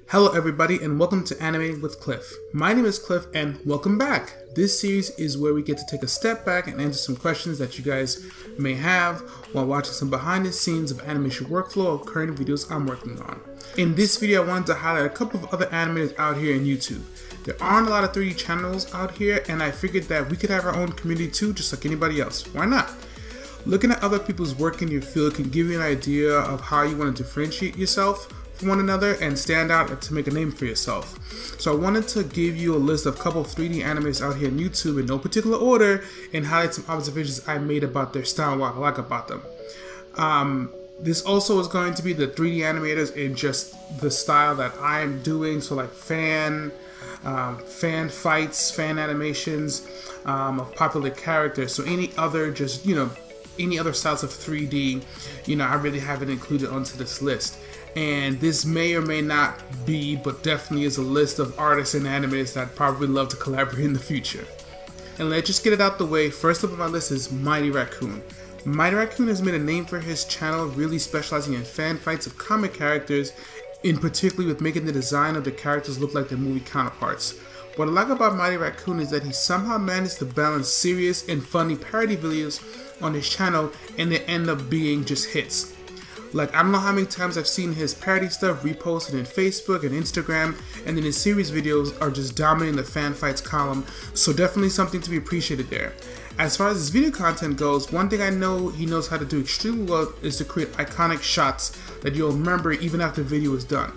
Hello everybody and welcome to Animating with Cliff. My name is Cliff and welcome back. This series is where we get to take a step back and answer some questions that you guys may have while watching some behind the scenes of animation workflow of current videos I'm working on. In this video I wanted to highlight a couple of other animators out here in YouTube. There aren't a lot of 3D channels out here and I figured that we could have our own community too, just like anybody else. Why not? Looking at other people's work in your field can give you an idea of how you want to differentiate yourself from one another and stand out to make a name for yourself. So I wanted to give you a list of a couple of 3D animators out here on YouTube in no particular order and highlight some observations I made about their style and what I like about them. This also is going to be the 3D animators in just the style that I'm doing, so like fan fights, fan animations of popular characters. So any other any other styles of 3D, I really haven't included onto this list. And this may or may not be, but definitely is a list of artists and animators that I'd probably love to collaborate in the future. And let's just get it out the way. First up on my list is Mighty Raccoon. Mighty Raccoon has made a name for his channel, really specializing in fan fights of comic characters, in particular with making the design of the characters look like their movie counterparts. What I like about Mighty Raccoon is that he somehow managed to balance serious and funny parody videos on his channel, and they end up being just hits. Like, I don't know how many times I've seen his parody stuff reposted in Facebook and Instagram, and then his series videos are just dominating the fan fights column, so definitely something to be appreciated there. As far as his video content goes, one thing I know he knows how to do extremely well is to create iconic shots that you'll remember even after the video is done.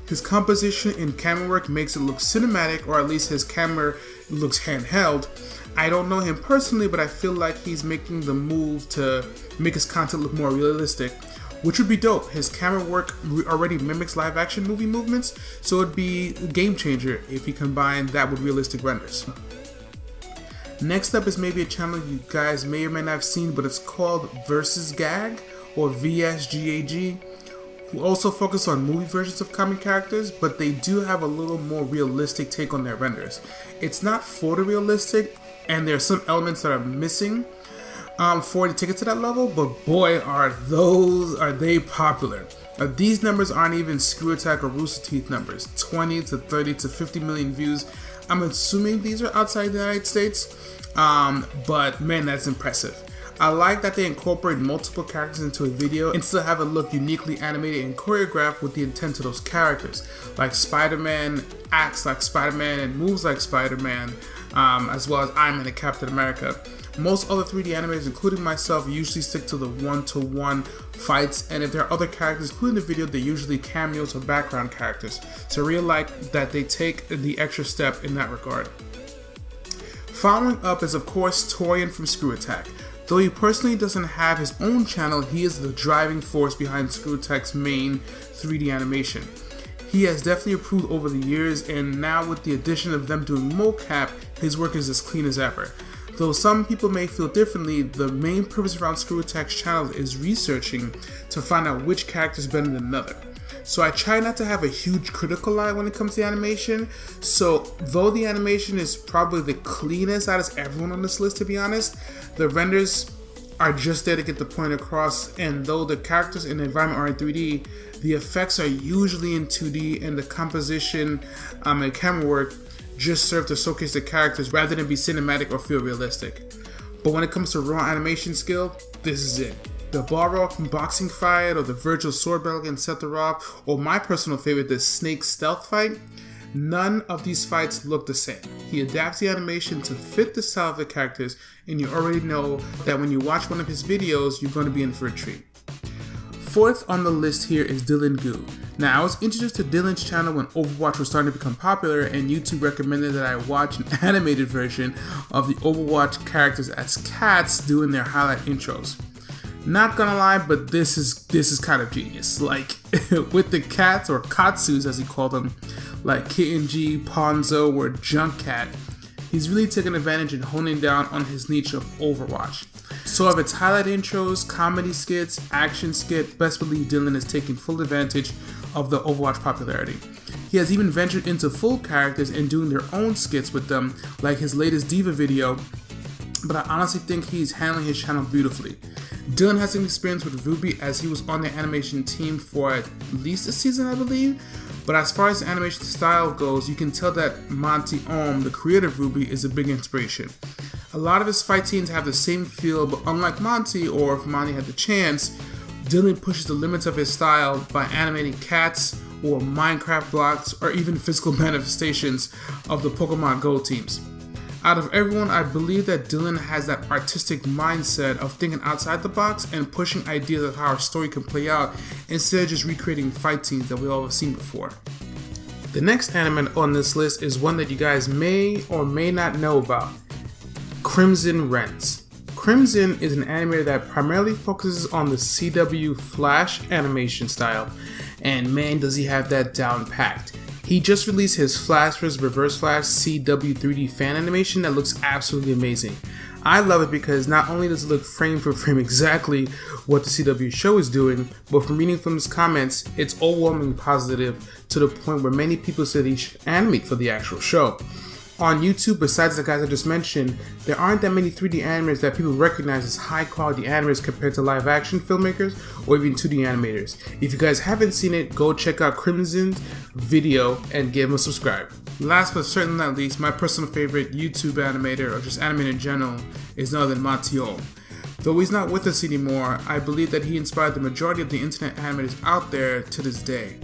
His composition and camera work makes it look cinematic, or at least his camera looks handheld. I don't know him personally, but I feel like he's making the move to make his content look more realistic, which would be dope. His camera work already mimics live action movie movements, so it'd be a game changer if he combined that with realistic renders. Next up is maybe a channel you guys may or may not have seen, but it's called Versus Gag, or VSGAG, who also focus on movie versions of comic characters, but they do have a little more realistic take on their renders. It's not photorealistic, and there are some elements that are missing for it to take it to that level, but boy are they popular. These numbers aren't even Screw Attack or Rooster Teeth numbers, 20 to 30 to 50 million views. I'm assuming these are outside the United States, but man, that's impressive. I like that they incorporate multiple characters into a video and still have it look uniquely animated and choreographed with the intent of those characters. Like Spider-Man acts like Spider-Man and moves like Spider-Man, as well as Iron Man and Captain America. Most other 3D animators, including myself, usually stick to the one-to-one fights, and if there are other characters including the video, they're usually cameos or background characters. So I really like that they take the extra step in that regard. Following up is of course Torian from Screw Attack. Though he personally doesn't have his own channel, he is the driving force behind Screw Attack's main 3D animation. He has definitely improved over the years, and now with the addition of them doing mocap, his work is as clean as ever. Though some people may feel differently, the main purpose around Screw Attack's channel is researching to find out which character is better than another. So I try not to have a huge critical eye when it comes to animation, so though the animation is probably the cleanest out of everyone on this list, to be honest, the renders are just there to get the point across, and though the characters in the environment are in 3D, the effects are usually in 2D, and the composition and camera work just serve to showcase the characters rather than be cinematic or feel realistic. But when it comes to raw animation skill, this is it. The Balrog boxing fight, or the Virgil sword battle against Sephiroth, or my personal favorite, the Snake stealth fight, none of these fights look the same. He adapts the animation to fit the style of the characters, and you already know that when you watch one of his videos, you're going to be in for a treat. Fourth on the list here is Dylan Gu. Now, I was introduced to Dylan's channel when Overwatch was starting to become popular, and YouTube recommended that I watch an animated version of the Overwatch characters as cats doing their highlight intros. Not gonna lie, but this is kind of genius. Like, with the cats, or katsus as he called them, like Kitten G, Ponzo, or Junkcat, he's really taken advantage and honing down on his niche of Overwatch. So of its highlight intros, comedy skits, action skit, best believe Dylan is taking full advantage of the Overwatch popularity. He has even ventured into full characters and doing their own skits with them, like his latest Diva video, but I honestly think he's handling his channel beautifully. Dylan has some experience with RWBY as he was on the animation team for at least a season, I believe. But as far as the animation style goes, you can tell that Monty Ohm, the creator of RWBY, is a big inspiration. A lot of his fight scenes have the same feel, but unlike Monty, or if Monty had the chance, Dylan pushes the limits of his style by animating cats or Minecraft blocks or even physical manifestations of the Pokemon Go teams. Out of everyone, I believe that Dylan has that artistic mindset of thinking outside the box and pushing ideas of how a story can play out instead of just recreating fight scenes that we all have seen before. The next anime on this list is one that you guys may or may not know about, Crimson Rents. Crimson is an animator that primarily focuses on the CW Flash animation style, and man does he have that down packed. He just released his Flash vs. Reverse Flash CW 3D fan animation that looks absolutely amazing. I love it because not only does it look frame for frame exactly what the CW show is doing, but from reading from his comments, it's overwhelmingly positive to the point where many people said he should animate for the actual show. On YouTube, besides the guys I just mentioned, there aren't that many 3D animators that people recognize as high quality animators compared to live action filmmakers or even 2D animators. If you guys haven't seen it, go check out Crimson's video and give him a subscribe. Last but certainly not least, my personal favorite YouTube animator, or just animator in general, is none other than Monty Ohm. Though he's not with us anymore, I believe that he inspired the majority of the internet animators out there to this day.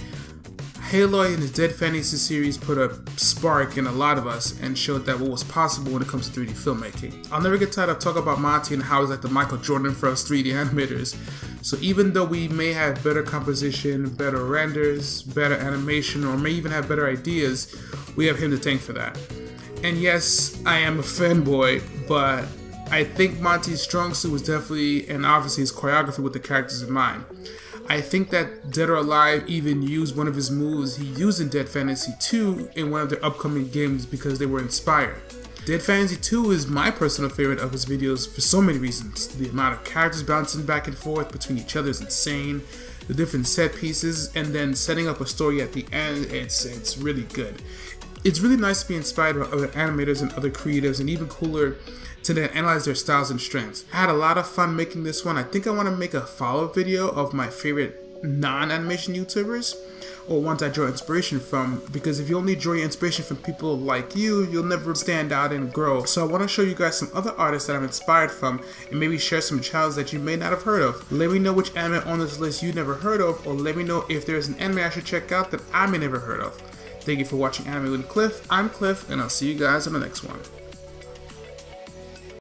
Haloid and his Dead Fantasy series put a spark in a lot of us and showed that what was possible when it comes to 3D filmmaking. I'll never get tired of talking about Monty and how he's like the Michael Jordan for us 3D animators. So even though we may have better composition, better renders, better animation, or may even have better ideas, we have him to thank for that. And yes, I am a fanboy, but I think Monty's strong suit was definitely, and obviously, his choreography with the characters in mind. I think that Dead or Alive even used one of his moves he used in Dead Fantasy 2 in one of their upcoming games because they were inspired. Dead Fantasy 2 is my personal favorite of his videos for so many reasons. The amount of characters bouncing back and forth between each other is insane. The different set pieces, and then setting up a story at the end, it's really good. It's really nice to be inspired by other animators and other creatives, and even cooler to then analyze their styles and strengths. I had a lot of fun making this one. I think I want to make a follow-up video of my favorite non-animation YouTubers, or ones I draw inspiration from, because if you only draw your inspiration from people like you'll never stand out and grow. So I want to show you guys some other artists that I'm inspired from, and maybe share some channels that you may not have heard of. Let me know which anime on this list you never heard of, or let me know if there's an anime I should check out that I may never heard of. Thank you for watching Anime with Cliff. I'm Cliff, and I'll see you guys in the next one.